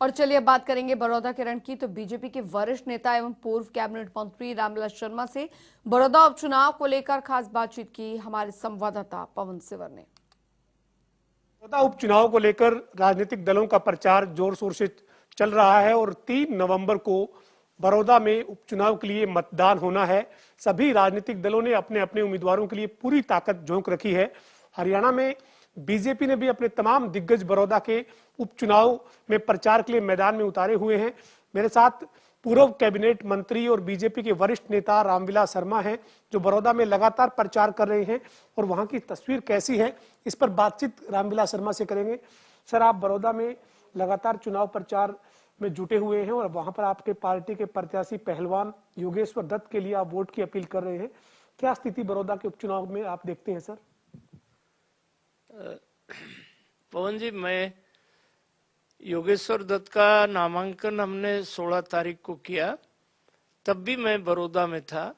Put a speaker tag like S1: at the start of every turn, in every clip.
S1: और चलिए अब बात करेंगे बड़ौदा के रण की। तो बीजेपी के वरिष्ठ नेता एवं पूर्व कैबिनेट मंत्री रामविलास शर्मा से बड़ौदा उपचुनाव को लेकर खास बातचीत की हमारे संवाददाता पवन सिवर ने।
S2: बड़ौदा उपचुनाव को लेकर राजनीतिक दलों का प्रचार जोर शोर से चल रहा है और 3 नवंबर को बड़ौदा में उपचुनाव के लिए मतदान होना है। सभी राजनीतिक दलों ने अपने अपने उम्मीदवारों के लिए पूरी ताकत झोंक रखी है। हरियाणा में बीजेपी ने भी अपने तमाम दिग्गज बड़ौदा के उपचुनाव में प्रचार के लिए मैदान में उतारे हुए हैं। मेरे साथ पूर्व कैबिनेट मंत्री और बीजेपी के वरिष्ठ नेता रामविलास शर्मा हैं, जो बड़ौदा में लगातार प्रचार कर रहे हैं और वहां की तस्वीर कैसी है इस पर बातचीत रामविलास शर्मा से करेंगे। सर, आप बड़ौदा में लगातार चुनाव प्रचार में जुटे हुए हैं और वहां पर आपके पार्टी के प्रत्याशी पहलवान योगेश्वर दत्त के लिए आप वोट की अपील कर रहे हैं। क्या स्थिति बड़ौदा के उपचुनाव में आप देखते हैं सर?
S3: पवन जी, मैं योगेश्वर दत्त का नामांकन हमने 16 तारीख को किया, तब भी मैं बड़ौदा में था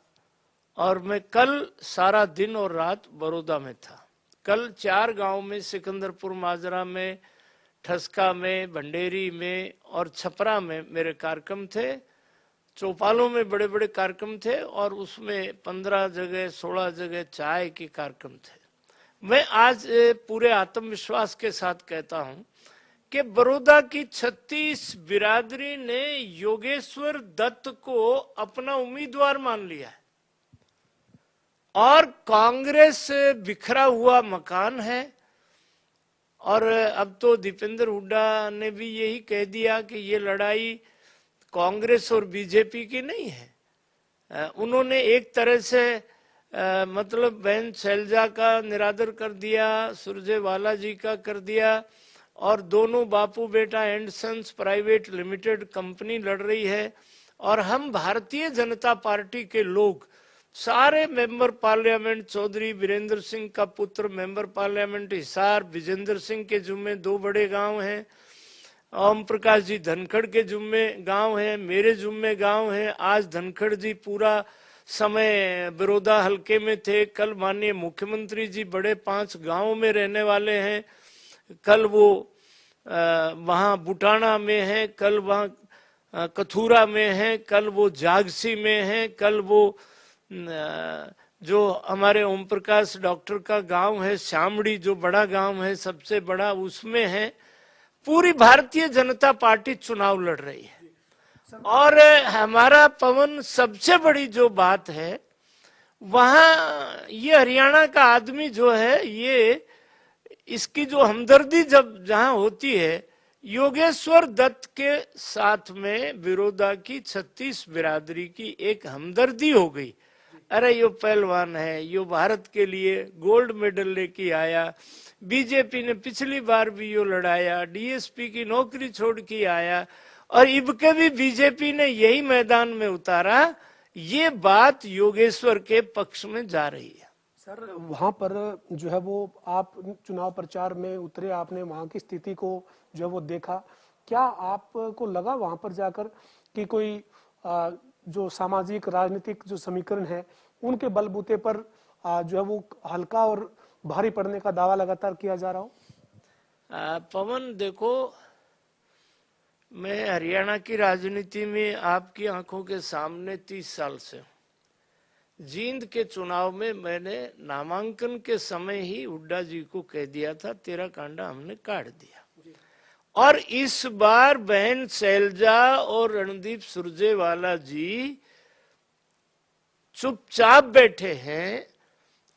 S3: और मैं कल सारा दिन और रात बड़ौदा में था। कल 4 गांव में, सिकंदरपुर माजरा में, ठसका में, भंडेरी में और छपरा में मेरे कार्यक्रम थे। चौपालों में बड़े बड़े कार्यक्रम थे और उसमें 15 जगह 16 जगह चाय के कार्यक्रम थे। मैं आज पूरे आत्मविश्वास के साथ कहता हूं कि बड़ौदा की 36 बिरादरी ने योगेश्वर दत्त को अपना उम्मीदवार मान लिया है और कांग्रेस बिखरा हुआ मकान है। और अब तो दीपेंद्र हुड्डा ने भी यही कह दिया कि ये लड़ाई कांग्रेस और बीजेपी की नहीं है। उन्होंने एक तरह से मतलब बहन शैलजा का निरादर कर दिया, सुरजेवाला जी का कर दिया और दोनों Bapu Beta and sons private limited company लड़ रही है। और हम भारतीय जनता पार्टी के लोग सारे मेंबर पार्लियामेंट, चौधरी वीरेंद्र सिंह का पुत्र मेंबर पार्लियामेंट हिसार, विजेंद्र सिंह के जुम्मे 2 बड़े गांव हैं, ओम प्रकाश जी धनखड़ के जुम्मे गांव हैं, मेरे जुम्मे गांव हैं। आज धनखड़ जी पूरा समय बड़ौदा हल्के में थे। कल माननीय मुख्यमंत्री जी बड़े 5 गांवों में रहने वाले हैं। कल वो वहाँ बुटाना में है, कल वहाँ कथूरा में है, कल वो जागसी में है, कल वो जो हमारे ओम प्रकाश डॉक्टर का गांव है श्यामड़ी, जो बड़ा गांव है सबसे बड़ा, उसमें है। पूरी भारतीय जनता पार्टी चुनाव लड़ रही है। और हमारा पवन, सबसे बड़ी जो बात है वहां ये हरियाणा का आदमी जो है, ये इसकी जो हमदर्दी जब जहां होती है, योगेश्वर दत्त के साथ में बड़ौदा की 36 बिरादरी की एक हमदर्दी हो गई। अरे यो पहलवान है, यो भारत के लिए गोल्ड मेडल लेके आया, बीजेपी ने पिछली बार भी यो लड़ाया, डीएसपी की नौकरी छोड़ के आया और इब के भी बीजेपी ने यही मैदान में उतारा। ये बात योगेश्वर के पक्ष में जा रही है।
S2: सर, वहां पर जो है वो आप चुनाव प्रचार में उतरे, आपने वहां की स्थिति को जो है वो देखा। क्या आपको लगा वहां पर जाकर कि कोई जो सामाजिक राजनीतिक जो समीकरण है उनके बलबूते पर जो है वो हल्का और भारी पड़ने का दावा लगातार किया जा रहा हो?
S3: पवन, देखो, मैं हरियाणा की राजनीति में आपकी आंखों के सामने 30 साल से। जींद के चुनाव में मैंने नामांकन के समय ही हुड्डा जी को कह दिया था, तेरा कांडा हमने काट दिया। और इस बार बहन शैलजा और रणदीप सुरजेवाला जी चुपचाप बैठे हैं।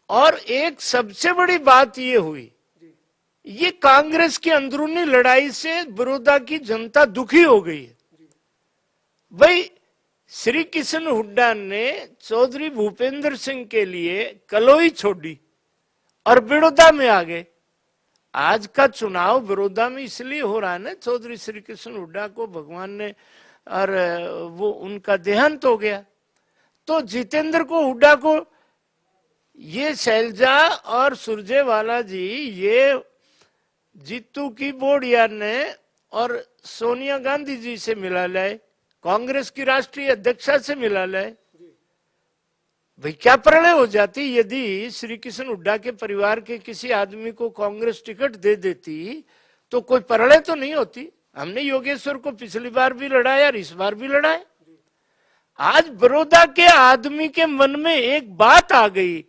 S3: और एक सबसे बड़ी बात ये हुई, ये कांग्रेस की अंदरूनी लड़ाई से बड़ौदा की जनता दुखी हो गई है। भाई, श्री किशन हुड्डा ने चौधरी भूपेंद्र सिंह के लिए कलोई छोड़ी और बड़ौदा में आ गए। आज का चुनाव बड़ौदा में इसलिए हो रहा है ना, चौधरी श्री किशन हुड्डा को भगवान ने और वो उनका देहांत हो गया। तो जितेंद्र को, हुड्डा को, ये शैलजा और सुरजेवाला जी, ये जीतू की बोर्डिया ने और सोनिया गांधी जी से मिला लाए, कांग्रेस की राष्ट्रीय अध्यक्षा से मिला लाए। भाई, क्या प्रलय हो जाती यदि श्री किशन हुड्डा के परिवार के किसी आदमी को कांग्रेस टिकट दे देती, तो कोई प्रलय तो नहीं होती। हमने योगेश्वर को पिछली बार भी लड़ाया और इस बार भी लड़ाया। आज बड़ौदा के आदमी के मन में एक बात आ गई,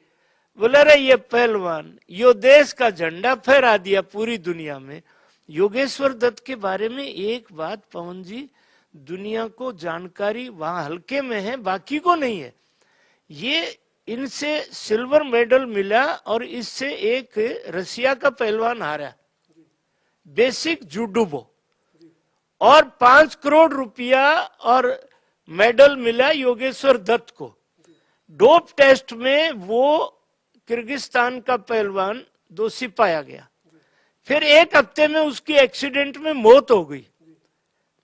S3: बोले रे ये पहलवान यो देश का झंडा फहरा दिया पूरी दुनिया में। योगेश्वर दत्त के बारे में एक बात पवन जी, दुनिया को जानकारी वहां हल्के में है, बाकी को नहीं है। ये इनसे सिल्वर मेडल मिला और इससे एक रसिया का पहलवान हारा, बेसिक जूडो, और 5 करोड़ रुपया और मेडल मिला योगेश्वर दत्त को। डोप टेस्ट में वो किर्गिस्तान का पहलवान दोषी पाया गया, फिर 1 हफ्ते में उसकी एक्सीडेंट में मौत हो गई।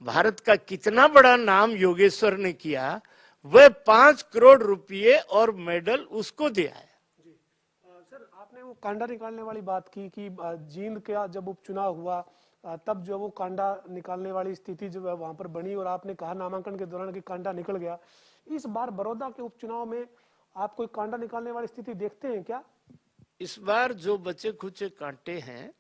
S3: भारत का कितना बड़ा नाम योगेश्वर ने किया, वह 5 करोड़ रुपये और मेडल उसको दिया है।
S2: सर, आपने वो कांडा निकालने वाली बात की कि जींद का जब उपचुनाव हुआ तब जो वो कांडा निकालने वाली स्थिति जो है वहां पर बनी, और आपने कहा नामांकन के दौरान कि कांडा निकल गया। इस बार बड़ौदा के उपचुनाव में आप कोई कांडा निकालने वाली स्थिति देखते हैं क्या?
S3: इस बार जो बचे खुचे कांटे हैं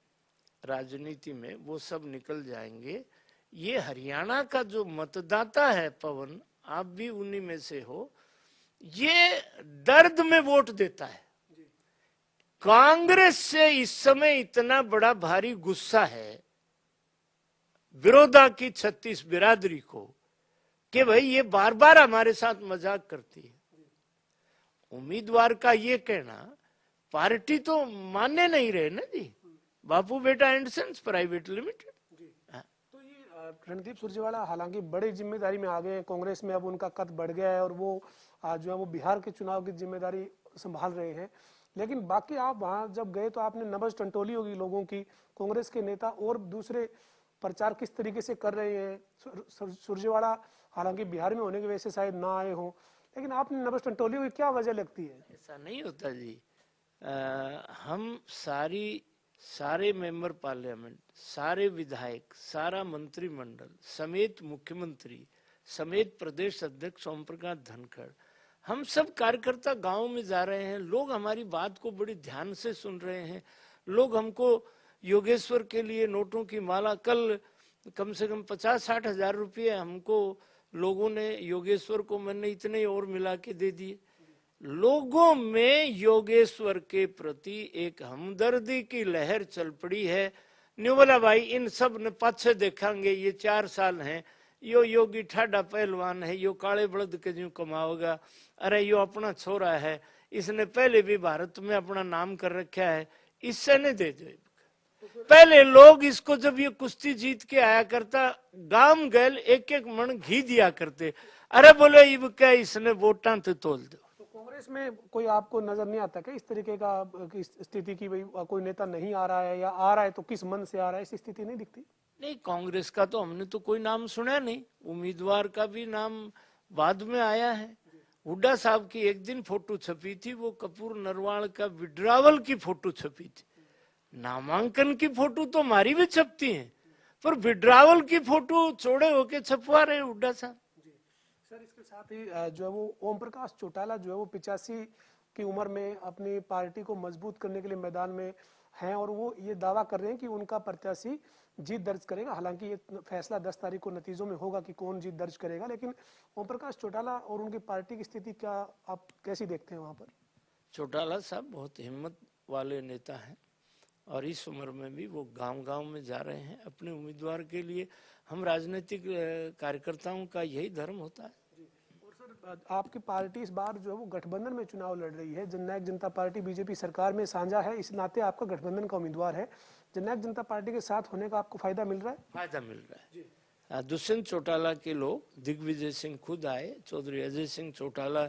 S3: राजनीति में वो सब निकल जाएंगे। ये हरियाणा का जो मतदाता है पवन, आप भी उन्हीं में से हो, ये दर्द में वोट देता है। कांग्रेस से इस समय इतना बड़ा भारी गुस्सा है बड़ौदा की 36 बिरादरी को कि भाई ये बार बार हमारे साथ मजाक करती है। उम्मीदवार का ये कहना, पार्टी तो मानने नहीं रहे ना जी, बापू Beta and sons private limited.
S2: तो ये रणदीप सुरजेवाला हालांकि बड़ी जिम्मेदारी में आ गए हैं कांग्रेस में, अब उनका कद बढ़ गया है और वो जो है वो बिहार के चुनाव की जिम्मेदारी संभाल रहे हैं। लेकिन बाकी आप वहां जब गए तो आपने नब्ज टंटोली होगी लोगों की, कांग्रेस के नेता और दूसरे प्रचार किस तरीके से कर रहे हैं। सुरजेवाला हालांकि बिहार में होने की वजह से शायद ना आए हो, लेकिन आपने नब्ज टंटोली हुई, क्या वजह लगती है?
S3: ऐसा नहीं होता जी। हम सारे मेंबर पार्लियामेंट, सारे विधायक, सारा मंत्रिमंडल समेत मुख्यमंत्री समेत प्रदेश अध्यक्ष ओम प्रकाश धनखड़, हम सब कार्यकर्ता गांव में जा रहे हैं। लोग हमारी बात को बड़ी ध्यान से सुन रहे हैं। लोग हमको योगेश्वर के लिए नोटों की माला, कल कम से कम 50-60 हजार रुपये हमको लोगों ने, योगेश्वर को मैंने इतने और मिला के दे दिए। लोगों में योगेश्वर के प्रति एक हमदर्दी की लहर चल पड़ी है। न्यू बोला भाई इन सब ने पाछे देखेंगे, ये 4 साल हैं, यो योगी ठाडा पहलवान है, यो काले बलद के जो कमाओगा, अरे यो अपना छोरा है, इसने पहले भी भारत में अपना नाम कर रखा है, इससे नहीं दे दो। पहले लोग इसको जब ये कुश्ती जीत के आया करता, गांव गैल 1-1 मन घी दिया करते, अरे बोले इब क्या इसने वोटां तो तोल दो।
S2: तो कांग्रेस में कोई आपको नजर नहीं आता क्या इस तरीके का स्थिति की भाई कोई नेता नहीं आ रहा है, या आ रहा है तो किस मन से आ रहा है, ऐसी स्थिति नहीं दिखती?
S3: नहीं, कांग्रेस का तो हमने तो कोई नाम सुना नहीं, उम्मीदवार का भी नाम बाद में आया है। हुड्डा साहब की एक दिन फोटो छपी थी, वो कपूर नरवाल का विड्रावल की फोटो छपी थी। नामांकन की फोटो तो हमारी भी छपती है, पर विड्रावल की फोटो चौड़े होके छपवा रहे हुड्डा साहब।
S2: सर, इसके साथ ही जो है वो ओम प्रकाश चौटाला जो है वो 85 की उम्र में अपनी पार्टी को मजबूत करने के लिए मैदान में हैं, और वो ये दावा कर रहे हैं कि उनका प्रत्याशी जीत दर्ज करेगा। हालांकि ये फैसला 10 तारीख को नतीजों में होगा कि कौन जीत दर्ज करेगा, लेकिन ओम प्रकाश चौटाला और उनकी पार्टी की स्थिति क्या आप कैसी देखते हैं वहां पर?
S3: चौटाला साहब बहुत हिम्मत वाले नेता हैं और इस उम्र में भी वो गांव-गांव में जा रहे हैं अपने उम्मीदवार के लिए। हम राजनीतिक कार्यकर्ताओं का यही धर्म होता है।
S2: और सर, आपकी पार्टी इस बार जो है वो गठबंधन में चुनाव लड़ रही है। जननायक जनता पार्टी बीजेपी सरकार में साझा है, इस नाते आपका गठबंधन का उम्मीदवार है। जननायक जनता पार्टी के साथ होने का आपको फायदा मिल रहा है?
S3: फायदा मिल रहा है। दुष्यंत चौटाला के लोग, दिग्विजय सिंह खुद आए, चौधरी अजय सिंह चौटाला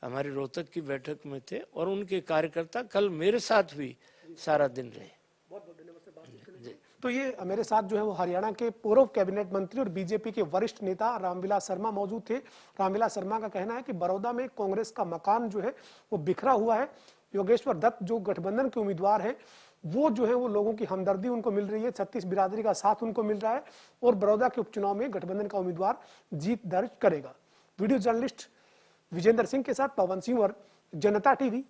S3: हमारे रोहतक की बैठक में थे, और उनके कार्यकर्ता कल मेरे साथ भी सारा दिन रहे।
S2: तो ये मेरे साथ जो है वो हरियाणा के पूर्व कैबिनेट मंत्री और बीजेपी के वरिष्ठ नेता रामविलास शर्मा मौजूद थे। रामविलास शर्मा का कहना है कि बड़ौदा में कांग्रेस का मकान जो है वो बिखरा हुआ है। योगेश्वर दत्त जो गठबंधन के उम्मीदवार हैं, वो जो है वो लोगों की हमदर्दी उनको मिल रही है, 36 बिरादरी का साथ उनको मिल रहा है, और बड़ौदा के उपचुनाव में गठबंधन का उम्मीदवार जीत दर्ज करेगा। वीडियो जर्नलिस्ट विजेंद्र सिंह के साथ पवन सिंह और जनता टीवी